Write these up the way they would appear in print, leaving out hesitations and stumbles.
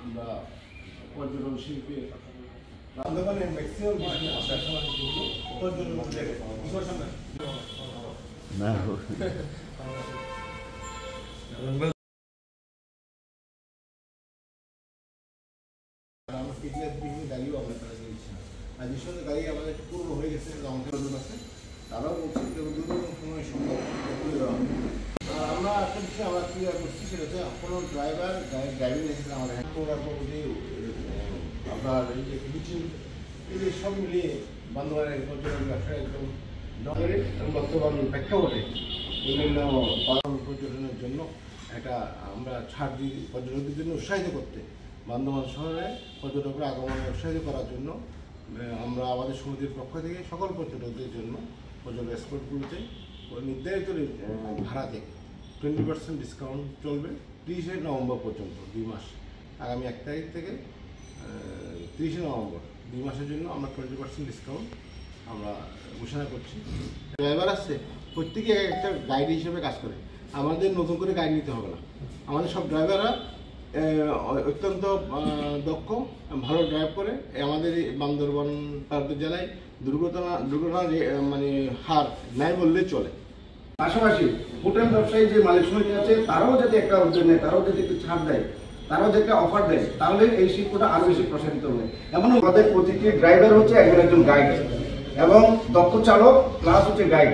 আমরা পর্যটন শিল্পের বান্দরবানে ম্যাক্সিমাম গাড়িও আমরা তারা দিচ্ছি আর যে সঙ্গে গাড়ি আমাদের পুরনো হয়ে গেছে আমাদের আছে তারাও বলছে সময় সম্ভব আর আমরা একটা বিষয় আমরা ক্লিয়ার করছি সেটা হচ্ছে কোনো ড্রাইভার ড্রাইভিং লাইসেন্স আমাদের আপনার এই যে মিছিল এই যে সব মিলিয়ে বান্দরবানের পর্যটন ব্যবসায় একদম বর্তমান প্রেক্ষাপটে বিভিন্ন পর্যটনের জন্য একটা আমরা ছাড় দিই পর্যটকদের জন্য উৎসাহিত করতে বান্দরবান শহরে পর্যটকরা আগমনে উৎসাহিত করার জন্য আমরা আমাদের সমিতির পক্ষ থেকে সকল পর্যটকদের জন্য পর্যটন স্পটগুলোতে নির্ধারিত ভাড়াতে 20% ডিসকাউন্ট চলবে 30শে নভেম্বর পর্যন্ত 2 মাস আগামী 1 তারিখ থেকে 30শে নভেম্বর 2 মাসের জন্য আমরা 20% ডিসকাউন্ট আমরা ঘোষণা করছি। ড্রাইভার আসছে প্রত্যেকে একটা গাইড হিসেবে কাজ করে, আমাদের নতুন করে গাইড নিতে হবে না। আমাদের সব ড্রাইভাররা অত্যন্ত দক্ষ, ভালো ড্রাইভ করে। আমাদের বান্দরবান পার্বত্য জেলায় দুর্ঘটনা মানে হার নাই বললে চলে। পাশাপাশি হোটেল ব্যবসায়ী যে মালিক সমিতি আছে তারাও যদি একটা উদ্যোগ নেয়, তারাও যদি একটু ছাড় দেয়, তারাও যদি একটা অফার দেয়, তাহলে এই শিল্পটা আরো বেশি প্রসারিত হবে। এমন আমাদের প্রতিটি ড্রাইভার হচ্ছে একজন গাইড এবং দক্ষ চালক প্লাস হচ্ছে গাইড।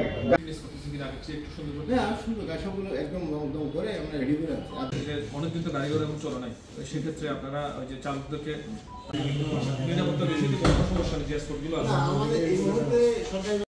অনেকদিন তো গাড়ি ঘোড়া এখন চলে নাই, সেক্ষেত্রে আপনারা ওই যে চালকদেরকে নিরাপত্তা বিষয়টি কোনো সমস্যা নেই যে স্পটগুলো আছে।